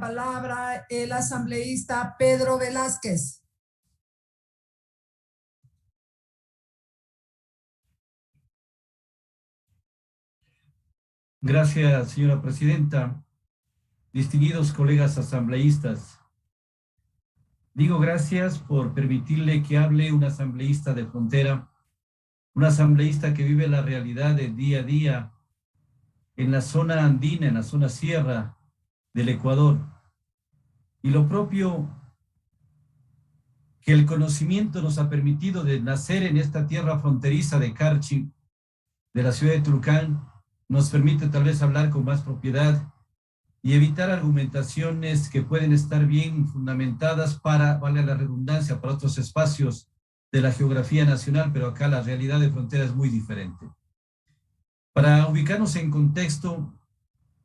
Palabra el asambleísta Pedro Velázquez. Gracias, señora presidenta. Distinguidos colegas asambleístas, digo gracias por permitirle que hable un asambleísta de frontera, un asambleísta que vive la realidad de día a día en la zona andina, en la zona sierra del Ecuador. Y lo propio que el conocimiento nos ha permitido de nacer en esta tierra fronteriza de Carchi, de la ciudad de Tulcán, nos permite tal vez hablar con más propiedad y evitar argumentaciones que pueden estar bien fundamentadas para, vale la redundancia, para otros espacios de la geografía nacional, pero acá la realidad de frontera es muy diferente. Para ubicarnos en contexto,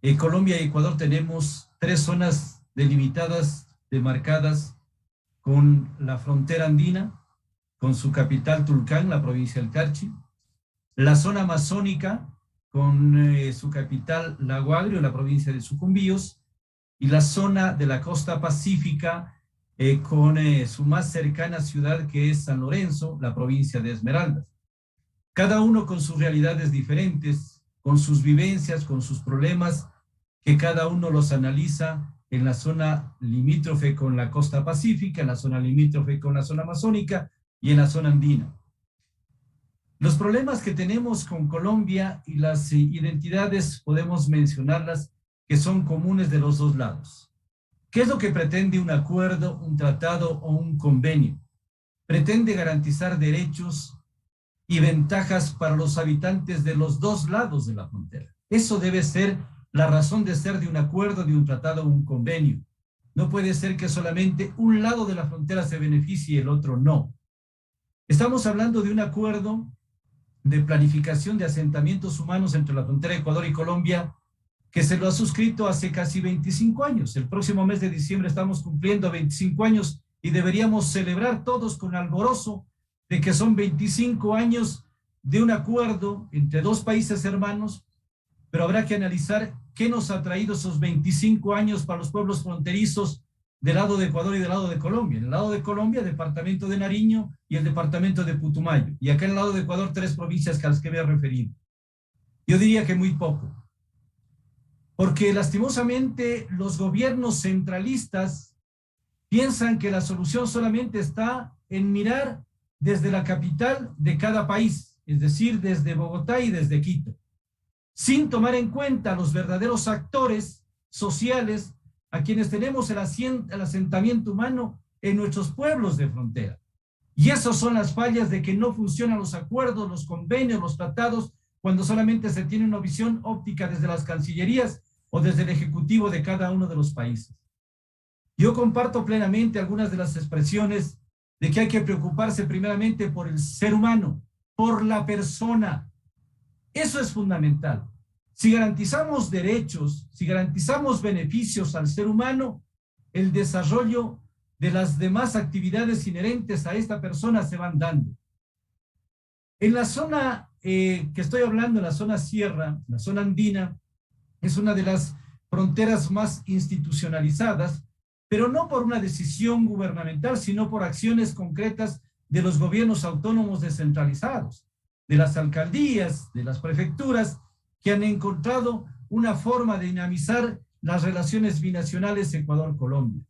en Colombia y Ecuador tenemos 3 zonas delimitadas, demarcadas con la frontera andina, con su capital Tulcán, la provincia del Carchi, la zona amazónica, con su capital Lago Agrio, la provincia de Sucumbíos, y la zona de la costa pacífica con su más cercana ciudad que es San Lorenzo, la provincia de Esmeraldas. Cada uno con sus realidades diferentes, con sus vivencias, con sus problemas, que cada uno los analiza en la zona limítrofe con la costa pacífica, en la zona limítrofe con la zona amazónica y en la zona andina. Los problemas que tenemos con Colombia y las identidades podemos mencionarlas que son comunes de los dos lados. ¿Qué es lo que pretende un acuerdo, un tratado o un convenio? Pretende garantizar derechos y ventajas para los habitantes de los dos lados de la frontera. Eso debe ser la razón de ser de un acuerdo, de un tratado o un convenio. No puede ser que solamente un lado de la frontera se beneficie y el otro no. Estamos hablando de un acuerdo de planificación de asentamientos humanos entre la frontera de Ecuador y Colombia, que se lo ha suscrito hace casi 25 años. El próximo mes de diciembre estamos cumpliendo 25 años y deberíamos celebrar todos con alborozo de que son 25 años de un acuerdo entre dos países hermanos, pero habrá que analizar qué nos ha traído esos 25 años para los pueblos fronterizos del lado de Ecuador y del lado de Colombia. En el lado de Colombia, el departamento de Nariño y el departamento de Putumayo. Y acá en el lado de Ecuador, 3 provincias a las que me he referido. Yo diría que muy poco. Porque lastimosamente los gobiernos centralistas piensan que la solución solamente está en mirar desde la capital de cada país, es decir, desde Bogotá y desde Quito, sin tomar en cuenta a los verdaderos actores sociales a quienes tenemos el asentamiento humano en nuestros pueblos de frontera. Y esas son las fallas de que no funcionan los acuerdos, los convenios, los tratados, cuando solamente se tiene una visión óptica desde las cancillerías o desde el ejecutivo de cada uno de los países. Yo comparto plenamente algunas de las expresiones de que hay que preocuparse primeramente por el ser humano, por la persona. Eso es fundamental. Si garantizamos derechos, si garantizamos beneficios al ser humano, el desarrollo de las demás actividades inherentes a esta persona se van dando. En la zona que estoy hablando, en la zona sierra, la zona andina, es una de las fronteras más institucionalizadas, pero no por una decisión gubernamental, sino por acciones concretas de los gobiernos autónomos descentralizados, de las alcaldías, de las prefecturas, que han encontrado una forma de dinamizar las relaciones binacionales Ecuador-Colombia.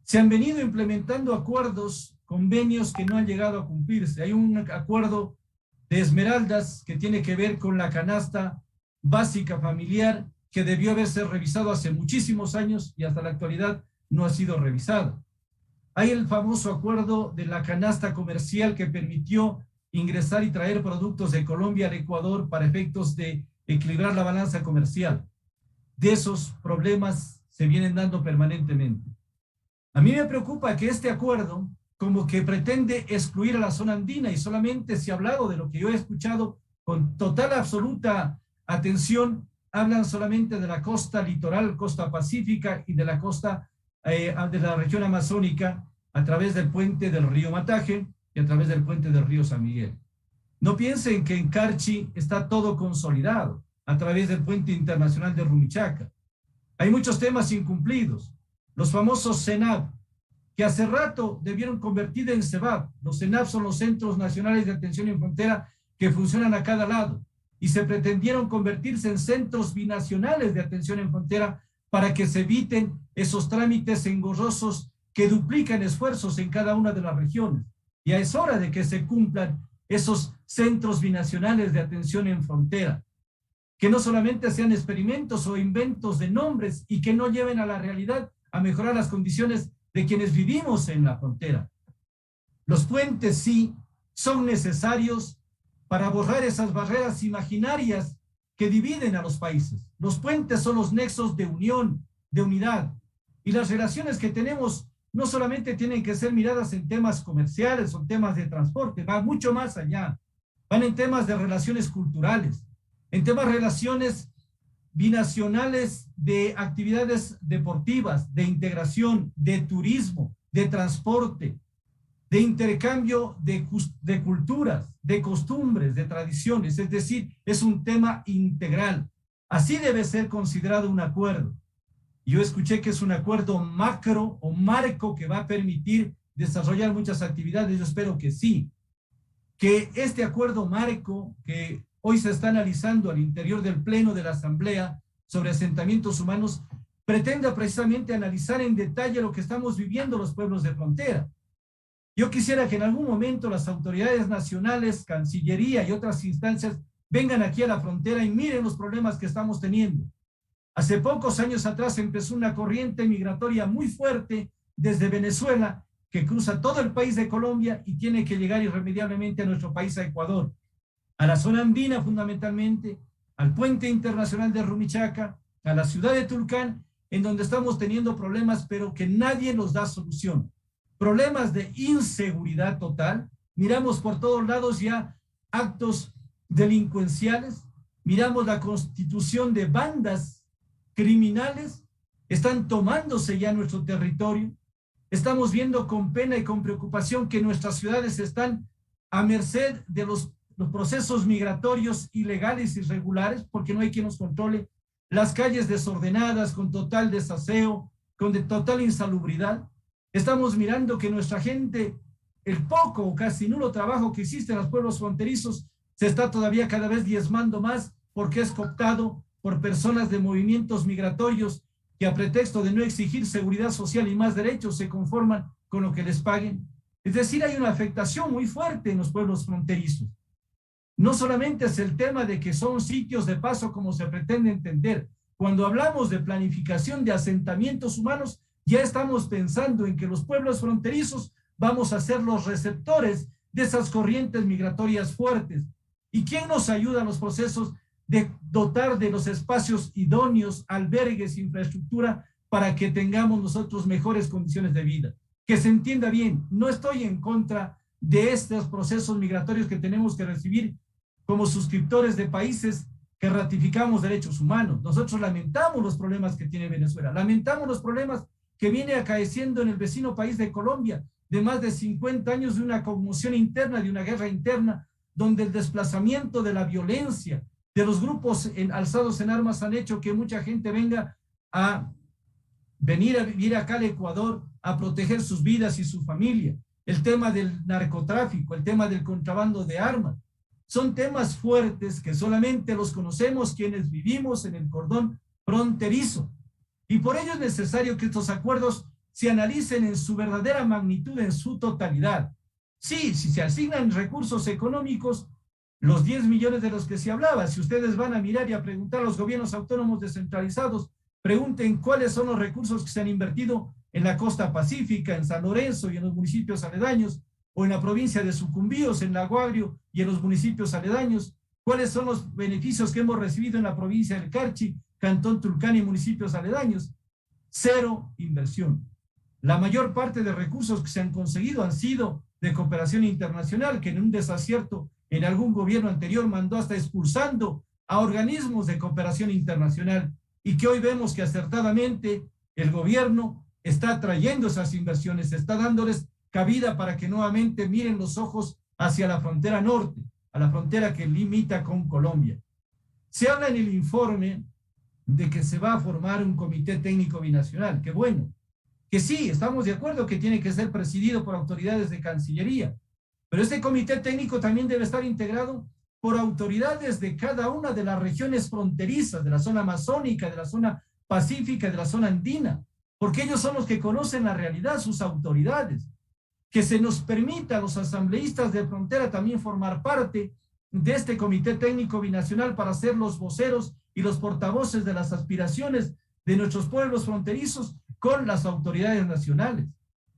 Se han venido implementando acuerdos, convenios que no han llegado a cumplirse. Hay un acuerdo de Esmeraldas que tiene que ver con la canasta básica familiar que debió haberse revisado hace muchísimos años y hasta la actualidad no ha sido revisado. Hay el famoso acuerdo de la canasta comercial que permitió ingresar y traer productos de Colombia al Ecuador para efectos de equilibrar la balanza comercial. De esos problemas se vienen dando permanentemente. A mí me preocupa que este acuerdo como que pretende excluir a la zona andina y solamente se ha hablado de lo que yo he escuchado con total absoluta atención, hablan solamente de la costa litoral, costa pacífica y de la costa de la región amazónica a través del puente del río Mataje y a través del puente del río San Miguel. No piensen que en Carchi está todo consolidado a través del puente internacional de Rumichaca. Hay muchos temas incumplidos. Los famosos CENAP, que hace rato debieron convertir en CEVAP. Los CENAP son los Centros Nacionales de Atención en Frontera que funcionan a cada lado y se pretendieron convertirse en centros binacionales de atención en frontera para que se eviten esos trámites engorrosos que duplican esfuerzos en cada una de las regiones. Ya es hora de que se cumplan esos centros binacionales de atención en frontera, que no solamente sean experimentos o inventos de nombres y que no lleven a la realidad a mejorar las condiciones de quienes vivimos en la frontera. Los puentes sí son necesarios para borrar esas barreras imaginarias que dividen a los países. Los puentes son los nexos de unión, de unidad, y las relaciones que tenemos no solamente tienen que ser miradas en temas comerciales o temas de transporte, va mucho más allá. Van en temas de relaciones culturales, en temas de relaciones binacionales de actividades deportivas, de integración, de turismo, de transporte, de intercambio de culturas, de costumbres, de tradiciones. Es decir, es un tema integral. Así debe ser considerado un acuerdo. Yo escuché que es un acuerdo macro o marco que va a permitir desarrollar muchas actividades. Yo espero que sí. Que este acuerdo marco que hoy se está analizando al interior del Pleno de la Asamblea sobre asentamientos humanos pretenda precisamente analizar en detalle lo que estamos viviendo los pueblos de frontera. Yo quisiera que en algún momento las autoridades nacionales, Cancillería y otras instancias vengan aquí a la frontera y miren los problemas que estamos teniendo. Hace pocos años atrás empezó una corriente migratoria muy fuerte desde Venezuela que cruza todo el país de Colombia y tiene que llegar irremediablemente a nuestro país, a Ecuador, a la zona andina fundamentalmente, al puente internacional de Rumichaca, a la ciudad de Tulcán, en donde estamos teniendo problemas, pero que nadie nos da solución. Problemas de inseguridad total. Miramos por todos lados ya actos delincuenciales, miramos la constitución de bandas criminales, están tomándose ya nuestro territorio. Estamos viendo con pena y con preocupación que nuestras ciudades están a merced de los procesos migratorios ilegales y irregulares, porque no hay quien nos controle, las calles desordenadas, con total desaseo, con total insalubridad. Estamos mirando que nuestra gente, el poco o casi nulo trabajo que existe en los pueblos fronterizos, se está todavía cada vez diezmando más porque es cooptado por personas de movimientos migratorios que a pretexto de no exigir seguridad social y más derechos se conforman con lo que les paguen. Es decir, hay una afectación muy fuerte en los pueblos fronterizos. No solamente es el tema de que son sitios de paso como se pretende entender. Cuando hablamos de planificación de asentamientos humanos, ya estamos pensando en que los pueblos fronterizos vamos a ser los receptores de esas corrientes migratorias fuertes. ¿Y quién nos ayuda a los procesos de dotar de los espacios idóneos, albergues, infraestructura, para que tengamos nosotros mejores condiciones de vida? Que se entienda bien, no estoy en contra de estos procesos migratorios que tenemos que recibir como suscriptores de países que ratificamos derechos humanos. Nosotros lamentamos los problemas que tiene Venezuela, lamentamos los problemas que viene acaeciendo en el vecino país de Colombia, de más de 50 años de una conmoción interna, de una guerra interna, donde el desplazamiento de la violencia, de los grupos alzados en armas han hecho que mucha gente venga a venir a vivir acá al Ecuador, a proteger sus vidas y su familia. El tema del narcotráfico, el tema del contrabando de armas, son temas fuertes que solamente los conocemos quienes vivimos en el cordón fronterizo. Y por ello es necesario que estos acuerdos se analicen en su verdadera magnitud, en su totalidad. Sí, si se asignan recursos económicos, los 10 millones de los que se hablaba, si ustedes van a mirar y a preguntar a los gobiernos autónomos descentralizados, pregunten cuáles son los recursos que se han invertido en la costa pacífica, en San Lorenzo y en los municipios aledaños, o en la provincia de Sucumbíos, en Lago Agrio y en los municipios aledaños, cuáles son los beneficios que hemos recibido en la provincia del Carchi, Cantón Tulcán y municipios aledaños. Cero inversión. La mayor parte de recursos que se han conseguido han sido de cooperación internacional, que en un desacierto en algún gobierno anterior mandó hasta expulsando a organismos de cooperación internacional, y que hoy vemos que acertadamente el gobierno está trayendo esas inversiones, está dándoles cabida para que nuevamente miren los ojos hacia la frontera norte, a la frontera que limita con Colombia. Se habla en el informe de que se va a formar un comité técnico binacional. Qué bueno. Que sí, estamos de acuerdo que tiene que ser presidido por autoridades de Cancillería, pero este comité técnico también debe estar integrado por autoridades de cada una de las regiones fronterizas, de la zona amazónica, de la zona pacífica, de la zona andina, porque ellos son los que conocen la realidad, sus autoridades. Que se nos permita a los asambleístas de frontera también formar parte de este comité técnico binacional para ser los voceros y los portavoces de las aspiraciones de nuestros pueblos fronterizos con las autoridades nacionales.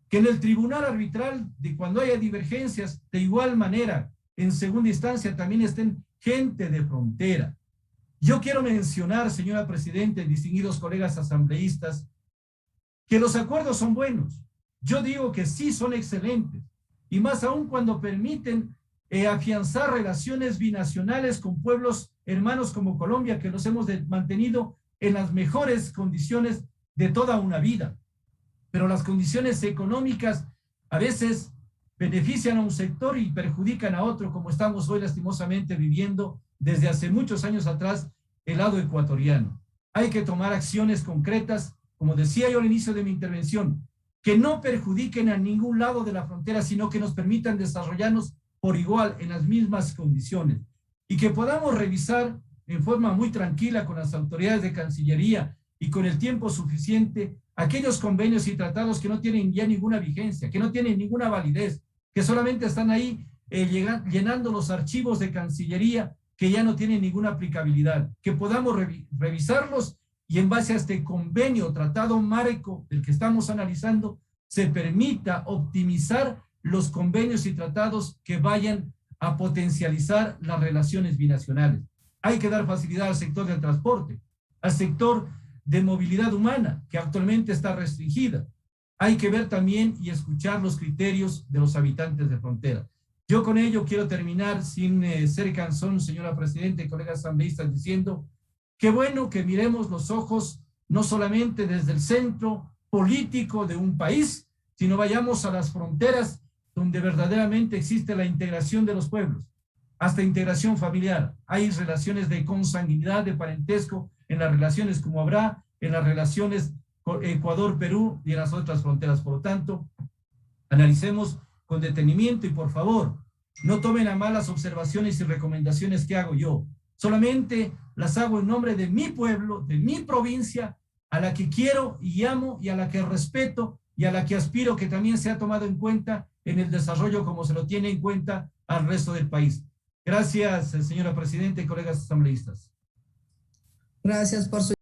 Que en el tribunal arbitral, de cuando haya divergencias, de igual manera, en segunda instancia también estén gente de frontera. Yo quiero mencionar, señora Presidenta, distinguidos colegas asambleístas, que los acuerdos son buenos. Yo digo que sí son excelentes, y más aún cuando permiten afianzar relaciones binacionales con pueblos hermanos como Colombia, que los hemos mantenido en las mejores condiciones de toda una vida. Pero las condiciones económicas a veces benefician a un sector y perjudican a otro, como estamos hoy lastimosamente viviendo desde hace muchos años atrás el lado ecuatoriano. Hay que tomar acciones concretas, como decía yo al inicio de mi intervención, que no perjudiquen a ningún lado de la frontera, sino que nos permitan desarrollarnos por igual en las mismas condiciones y que podamos revisar en forma muy tranquila con las autoridades de Cancillería y con el tiempo suficiente aquellos convenios y tratados que no tienen ya ninguna vigencia, que no tienen ninguna validez, que solamente están ahí llenando los archivos de Cancillería que ya no tienen ninguna aplicabilidad, que podamos revisarlos y en base a este convenio, tratado marco del que estamos analizando, se permita optimizar los convenios y tratados que vayan a potencializar las relaciones binacionales. Hay que dar facilidad al sector del transporte, al sector de movilidad humana, que actualmente está restringida. Hay que ver también y escuchar los criterios de los habitantes de frontera. Yo con ello quiero terminar sin ser cansón, señora Presidenta y colegas asambleístas, diciendo qué bueno que miremos los ojos no solamente desde el centro político de un país, sino vayamos a las fronteras donde verdaderamente existe la integración de los pueblos, hasta integración familiar. Hay relaciones de consanguinidad, de parentesco en las relaciones como habrá en las relaciones Ecuador-Perú y en las otras fronteras. Por lo tanto, analicemos con detenimiento y por favor, no tomen a mal las observaciones y recomendaciones que hago yo. Solamente las hago en nombre de mi pueblo, de mi provincia, a la que quiero y amo y a la que respeto y a la que aspiro que también sea tomado en cuenta en el desarrollo como se lo tiene en cuenta al resto del país. Gracias, señora Presidenta y colegas asambleístas. Gracias por su